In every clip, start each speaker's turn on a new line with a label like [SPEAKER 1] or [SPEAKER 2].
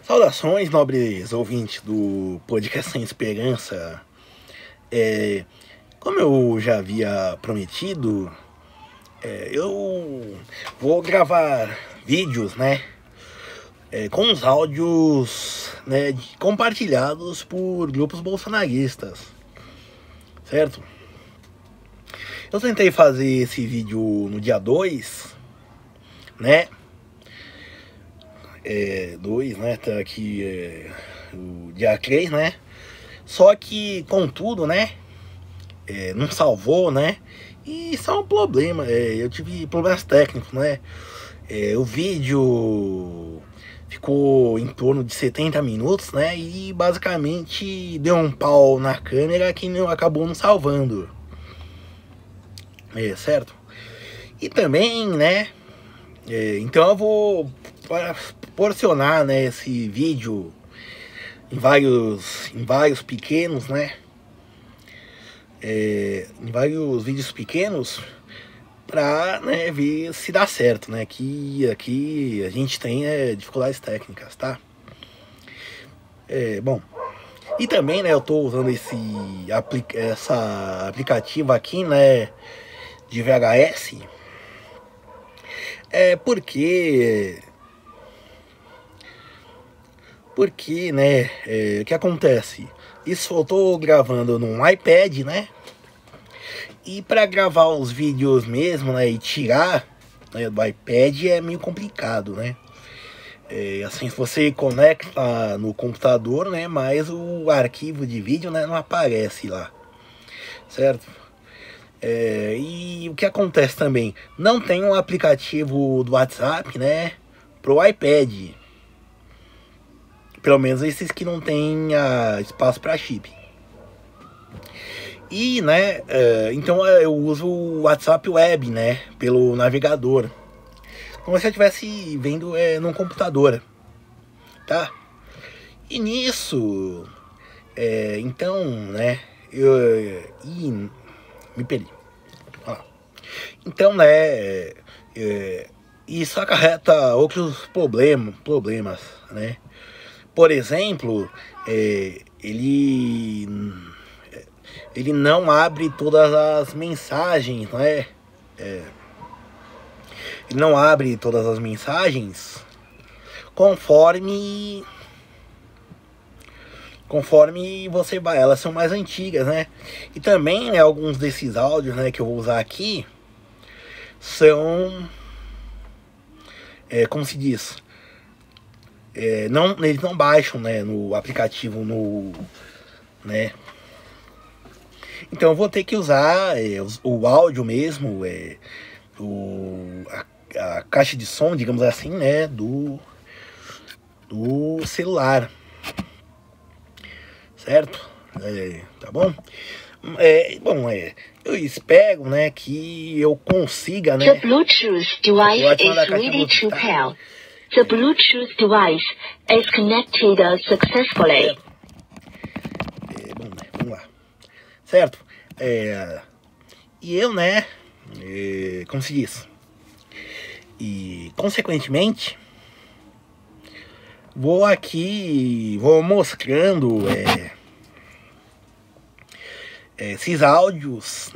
[SPEAKER 1] Saudações, nobres ouvintes do Podcast Sem Esperança. Como eu já havia prometido, eu vou gravar vídeos, com os áudios, compartilhados por grupos bolsonaristas, certo? Eu tentei fazer esse vídeo no dia 2, tá aqui o dia 3, só que, contudo, não salvou, e isso é um problema, eu tive problemas técnicos, o vídeo ficou em torno de 70 minutos, e basicamente deu um pau na câmera que acabou não salvando, certo? E também, então eu vou proporcionar, esse vídeo em vários pequenos, em vários vídeos pequenos para ver se dá certo, que aqui a gente tem dificuldades técnicas, tá? Bom, e também, eu tô usando essa aplicativo aqui, de VHS, porque, o que acontece? Isso eu tô gravando num iPad, e para gravar os vídeos mesmo, e tirar, do iPad é meio complicado, assim, se você conecta no computador, mas o arquivo de vídeo, não aparece lá, certo? E o que acontece também? Não tem um aplicativo do WhatsApp, pro iPad. Pelo menos esses que não tem espaço para chip. E, então eu uso o WhatsApp Web, pelo navegador. Como se eu estivesse vendo num computador, tá? E nisso, então, me perdi. Então, isso acarreta outros problemas, Por exemplo, ele não abre todas as mensagens, ele não abre todas as mensagens conforme você vai, elas são mais antigas, E também, alguns desses áudios, que eu vou usar aqui são, como se diz, eles não baixam, no aplicativo, Então eu vou ter que usar o áudio mesmo, a caixa de som, digamos assim, do celular, certo? Tá bom? Eu espero, que eu consiga,
[SPEAKER 2] The Bluetooth device is ready to pair. The Bluetooth device is connected successfully.
[SPEAKER 1] Vamos lá. Certo? E eu, como se diz? E, consequentemente, vou mostrando esses áudios,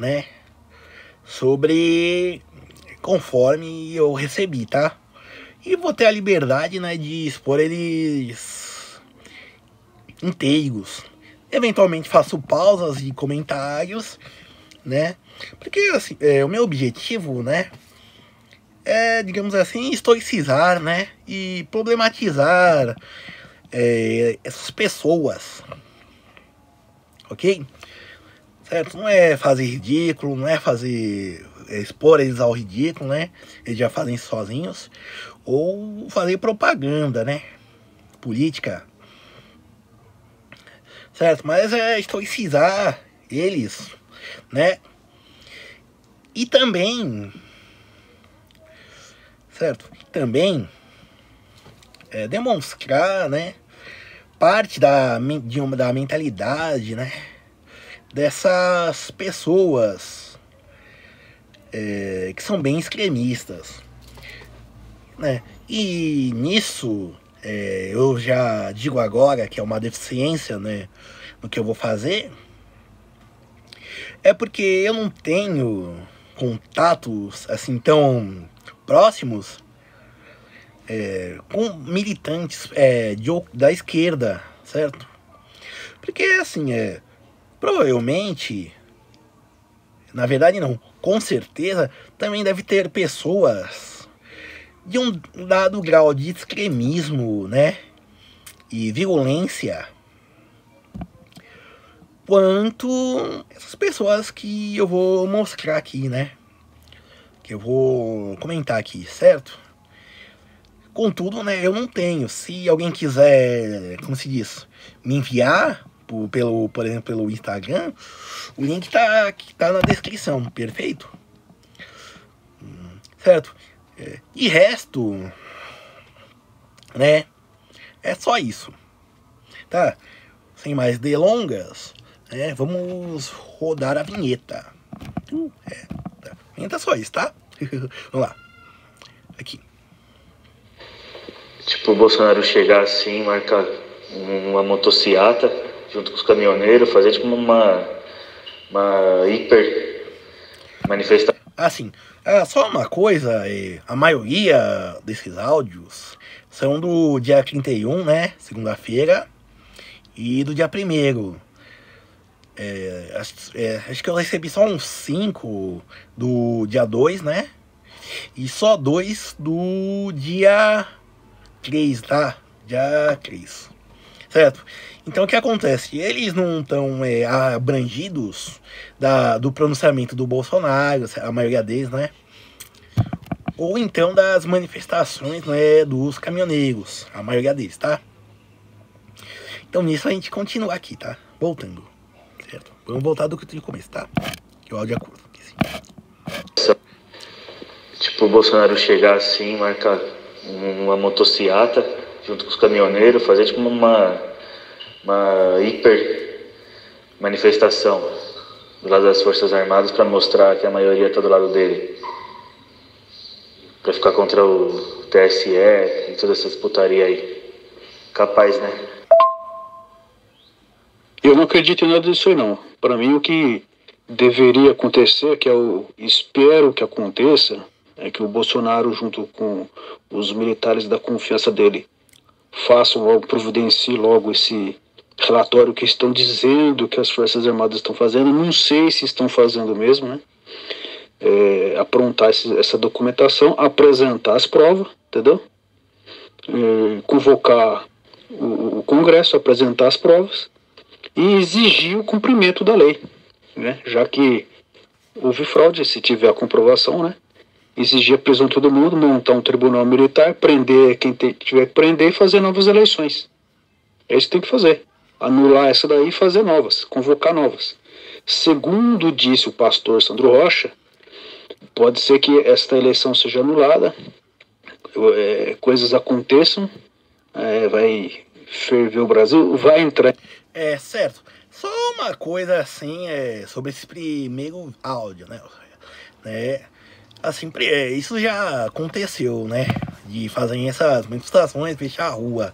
[SPEAKER 1] conforme eu recebi, tá? E vou ter a liberdade, de expor eles inteiros. Eventualmente faço pausas e comentários, Porque, assim, o meu objetivo, é, digamos assim, historicizar, e problematizar essas pessoas, ok? Certo? Não é fazer ridículo, não é expor eles ao ridículo, Eles já fazem isso sozinhos. Ou fazer propaganda, política, certo? Mas é historicizar eles, E também, certo? Também demonstrar, parte da mentalidade, dessas pessoas que são bem extremistas, E nisso eu já digo agora que é uma deficiência, né, no que eu vou fazer, é porque eu não tenho contatos assim tão próximos com militantes da esquerda, certo? Porque assim, provavelmente, na verdade não, com certeza, também deve ter pessoas de um dado grau de extremismo, né, e violência, quanto essas pessoas que eu vou mostrar aqui, né, que eu vou comentar aqui, certo? Contudo, né, eu não tenho. Se alguém quiser, como se diz, me enviar por exemplo, pelo Instagram, o link tá na descrição, perfeito? Certo? De resto, né, é só isso, tá? Sem mais delongas, né, vamos rodar a vinheta. Tá. A vinheta é só isso, tá? Vamos lá. Aqui.
[SPEAKER 3] Tipo, o Bolsonaro chegar assim, marcar uma motociata junto com os caminhoneiros, fazer tipo uma hiper manifestação.
[SPEAKER 1] Assim, só uma coisa, a maioria desses áudios são do dia 31, né, segunda-feira, e do dia 1º. Acho que eu recebi só uns 5 do dia 2, né, e só 2 do dia 3, tá? Dia 3, certo? Então o que acontece? Eles não estão abrangidos do pronunciamento do Bolsonaro, a maioria deles, né? Ou então das manifestações, né, dos caminhoneiros, a maioria deles, tá? Então nisso a gente continua aqui, tá? Voltando, certo? Vamos voltar do começo, tá? Que o áudio é curto.
[SPEAKER 3] Tipo, o Bolsonaro chegar assim, marcar uma motociata junto com os caminhoneiros, fazer tipo uma hiper manifestação do lado das Forças Armadas para mostrar que a maioria está do lado dele, para ficar contra o TSE e toda essa putaria aí. Capaz, né?
[SPEAKER 4] Eu não acredito em nada disso aí, não. Para mim, o que deveria acontecer, que eu espero que aconteça, é que o Bolsonaro, junto com os militares da confiança dele, façam logo, providencie logo esse relatório que estão dizendo que as Forças Armadas estão fazendo. Não sei se estão fazendo mesmo, né? Aprontar essa documentação, apresentar as provas, entendeu? Convocar o Congresso, apresentar as provas e exigir o cumprimento da lei, né? Já que houve fraude, se tiver a comprovação, né? Exigir a prisão de todo mundo, montar um tribunal militar, prender quem tiver que prender e fazer novas eleições. É isso que tem que fazer. Anular essa daí e fazer novas, convocar novas. Segundo disse o pastor Sandro Rocha, pode ser que esta eleição seja anulada, coisas aconteçam, vai ferver o Brasil, vai entrar...
[SPEAKER 1] Certo. Só uma coisa assim, sobre esse primeiro áudio, né? Assim, isso já aconteceu, né? De fazerem essas manifestações, fechar a rua.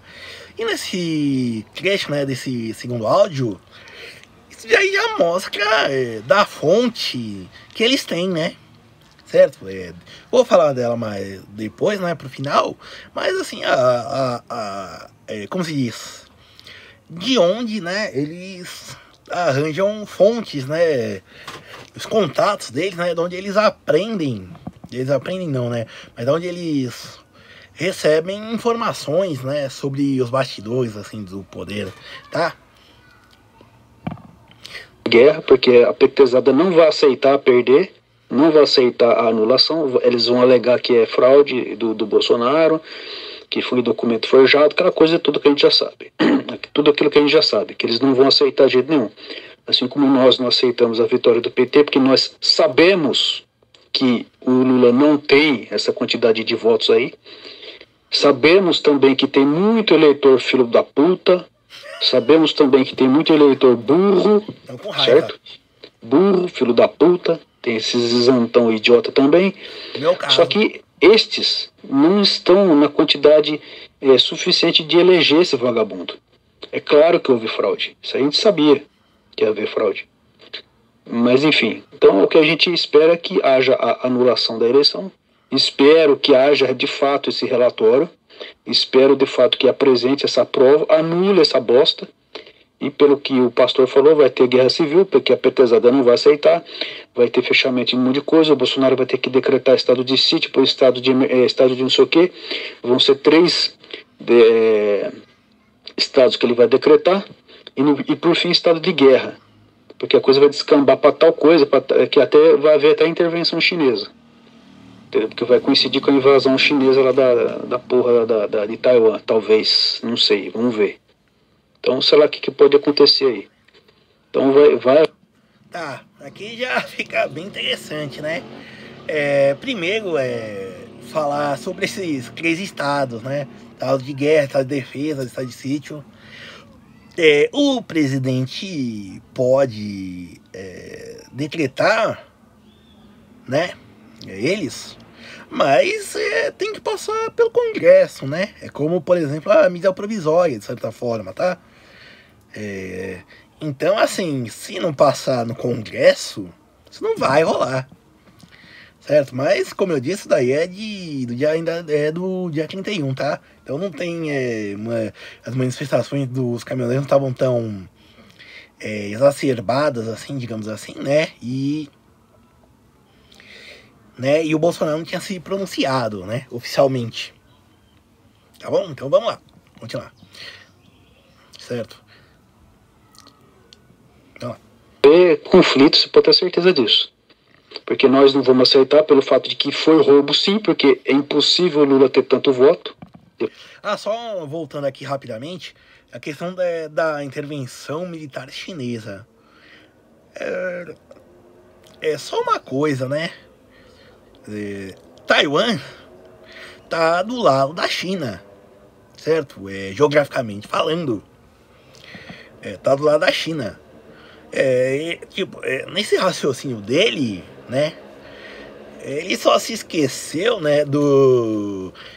[SPEAKER 1] E nesse trecho, né, desse segundo áudio, isso já mostra da fonte que eles têm, né? Certo? Vou falar dela mais depois, né, pro final. Mas assim, como se diz? De onde, né, eles arranjam fontes, né? Os contatos deles, né? De onde eles aprendem. Eles aprendem não, né? Mas de onde eles recebem informações, né? Sobre os bastidores, assim, do poder, tá?
[SPEAKER 4] Guerra, porque a petezada não vai aceitar perder, não vai aceitar a anulação. Eles vão alegar que é fraude do Bolsonaro, que foi documento forjado, aquela coisa tudo que a gente já sabe. Tudo aquilo que a gente já sabe, que eles não vão aceitar de jeito nenhum. Assim como nós não aceitamos a vitória do PT, porque nós sabemos que o Lula não tem essa quantidade de votos aí. Sabemos também que tem muito eleitor filho da puta. Sabemos também que tem muito eleitor burro, certo? Burro, filho da puta. Tem esses isentão idiota também.
[SPEAKER 1] Meu caso.
[SPEAKER 4] Só que estes não estão na quantidade suficiente de eleger esse vagabundo. É claro que houve fraude, isso a gente sabia que ia haver fraude. Mas enfim, então o que a gente espera é que haja a anulação da eleição, espero que haja de fato esse relatório, espero de fato que apresente essa prova, anule essa bosta, e pelo que o pastor falou, vai ter guerra civil, porque a petezada não vai aceitar, vai ter fechamento de um monte de coisa, o Bolsonaro vai ter que decretar estado de sítio, por estado de não sei o quê, vão ser 3 estados que ele vai decretar, e por fim estado de guerra, porque a coisa vai descambar para tal coisa, que até vai haver até intervenção chinesa, entendeu? Porque vai coincidir com a invasão chinesa lá da porra de Taiwan, talvez, não sei, vamos ver. Então, sei lá o que pode acontecer aí. Então, vai...
[SPEAKER 1] Tá, aqui já fica bem interessante, né? Primeiro, falar sobre esses 3 estados, né? Estado de guerra, estado de defesa, estado de sítio. O presidente pode decretar, né? Eles... Mas tem que passar pelo Congresso, né? É como, por exemplo, a medida provisória, de certa forma, tá? Então, assim, se não passar no Congresso, isso não vai rolar, certo? Mas, como eu disse, isso daí ainda é do dia 31, tá? Então não tem... as manifestações dos caminhoneiros não estavam tão exacerbadas, assim, digamos assim, né? E o Bolsonaro não tinha se pronunciado, né, oficialmente. Tá bom? Então vamos lá, continuar. Certo? Vamos lá.
[SPEAKER 4] Conflito, você pode ter certeza disso. Porque nós não vamos aceitar pelo fato de que foi roubo, sim, porque é impossível o Lula ter tanto voto.
[SPEAKER 1] Só voltando aqui rapidamente, a questão da intervenção militar chinesa. É só uma coisa, né? Taiwan tá do lado da China, certo? Geograficamente falando, tá do lado da China. Nesse raciocínio dele, né? Ele só se esqueceu, né,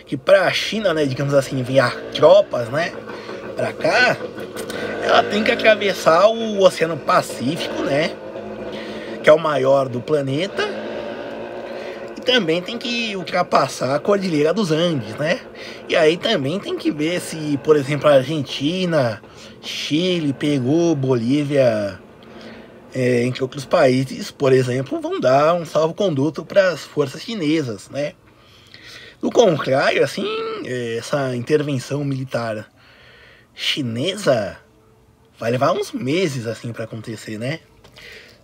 [SPEAKER 1] que para a China, né, digamos assim, enviar tropas, né, para cá, ela tem que atravessar o Oceano Pacífico, né, que é o maior do planeta. Também tem que ultrapassar a Cordilheira dos Andes, né? E aí também tem que ver se, por exemplo, a Argentina, Chile, Peru, Bolívia, entre outros países, por exemplo, vão dar um salvo-conduto para as forças chinesas, né? Do contrário, assim, essa intervenção militar chinesa vai levar uns meses, assim, para acontecer, né?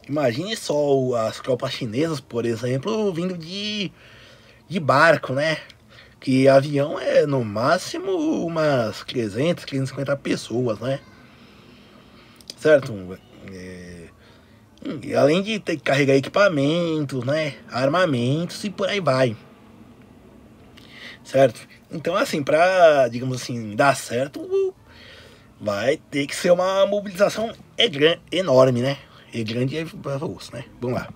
[SPEAKER 1] Imagine só as tropas chinesas, por exemplo, vindo de barco, né? Que avião é no máximo umas 300, 350 pessoas, né? Certo? E além de ter que carregar equipamentos, né? Armamentos e por aí vai. Certo? Então, assim, pra, digamos assim, dar certo, vai ter que ser uma mobilização enorme, né? E grande é osso, né? Vamos lá.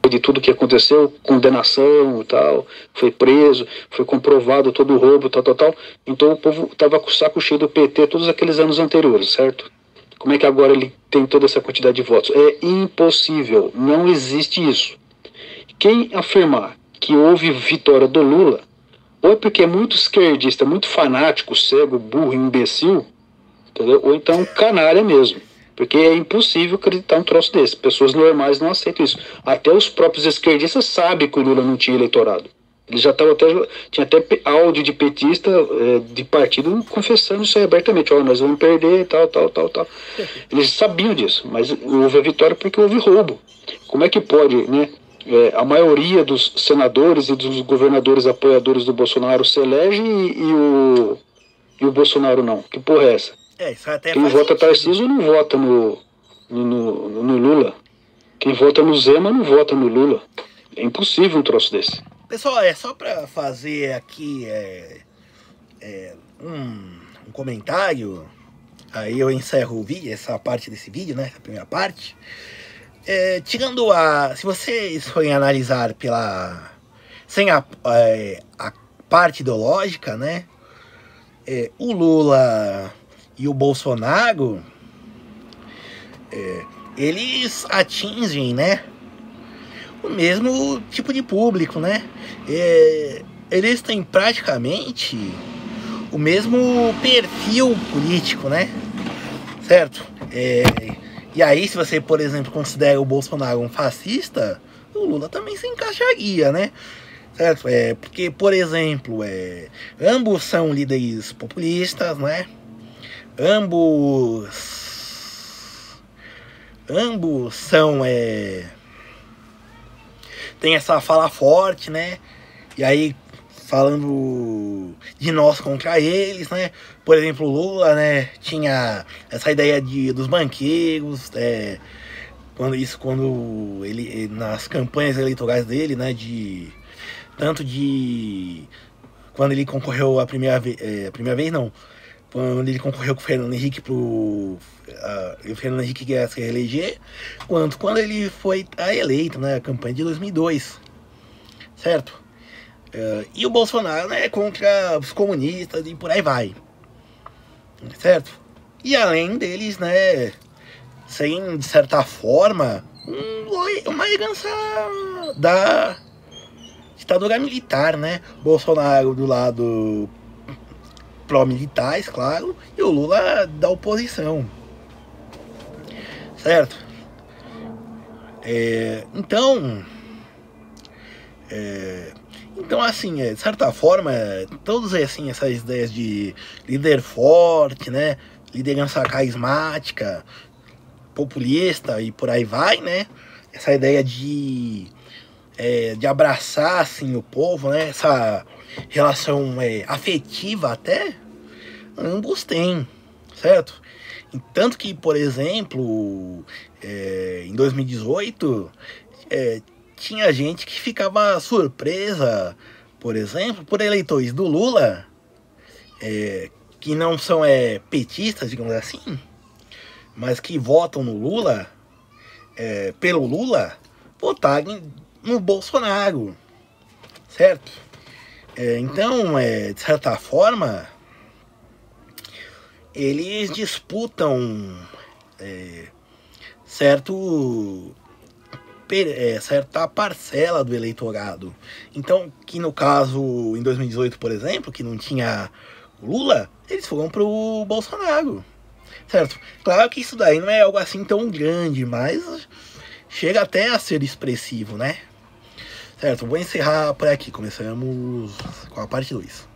[SPEAKER 4] De tudo que aconteceu, condenação e tal, foi preso, foi comprovado todo o roubo, tal. Então o povo tava com o saco cheio do PT todos aqueles anos anteriores, certo? Como é que agora ele tem toda essa quantidade de votos? É impossível, não existe isso. Quem afirmar que houve vitória do Lula, ou é porque é muito esquerdista, muito fanático, cego, burro, imbecil, entendeu? Ou então canalha mesmo. Porque é impossível acreditar um troço desse. Pessoas normais não aceitam isso. Até os próprios esquerdistas sabem que o Lula não tinha eleitorado. Eles já estavam tinha até áudio de petista de partido confessando isso aí abertamente. Nós vamos perder, tal. Eles sabiam disso, mas houve a vitória porque houve roubo. Como é que pode, né? A maioria dos senadores e dos governadores apoiadores do Bolsonaro se elege e o Bolsonaro não? Que porra é essa?
[SPEAKER 1] Isso até
[SPEAKER 4] quem vota Tarcísio não vota no Lula. Quem vota no Zema não vota no Lula. É impossível um troço desse.
[SPEAKER 1] Pessoal, só para fazer aqui um comentário. Aí eu encerro o vídeo, essa parte desse vídeo, né? A primeira parte. Tirando se vocês forem analisar sem a parte ideológica, né? O Lula e o Bolsonaro, eles atingem, né, o mesmo tipo de público, né? Eles têm praticamente o mesmo perfil político, né? Certo? E aí, se você, por exemplo, considera o Bolsonaro um fascista, o Lula também se encaixaria, né? Certo? Porque, por exemplo, ambos são líderes populistas, né? Ambos são... tem essa fala forte, né? E aí, falando de nós contra eles, né? Por exemplo, o Lula, né, tinha essa ideia dos banqueiros, quando ele nas campanhas eleitorais dele, né, quando ele concorreu a primeira vez não, quando ele concorreu com o Fernando Henrique o Fernando Henrique queria se reeleger, quando ele foi eleito, né, a campanha de 2002, certo? E o Bolsonaro, né, contra os comunistas e por aí vai, certo? E além deles, né, serem, de certa forma, uma herança da ditadura militar, né? Bolsonaro do lado pró-militares, claro, e o Lula da oposição, certo? Então, assim, de certa forma, todas assim, essas ideias de líder forte, né, liderança carismática, populista e por aí vai, né, essa ideia de abraçar, assim, o povo, né, essa relação afetiva até, ambos têm, certo? Tanto que, por exemplo, em 2018, tinha gente que ficava surpresa, por exemplo, por eleitores do Lula, que não são petistas, digamos assim, mas que votam no Lula, pelo Lula, votarem no Bolsonaro, certo? Então, de certa forma, eles disputam certa parcela do eleitorado. Então, que no caso, em 2018, por exemplo, que não tinha o Lula, eles foram pro Bolsonaro, certo? Claro que isso daí não é algo assim tão grande, mas chega até a ser expressivo, né? Certo, vou encerrar por aqui, começamos com a parte 2.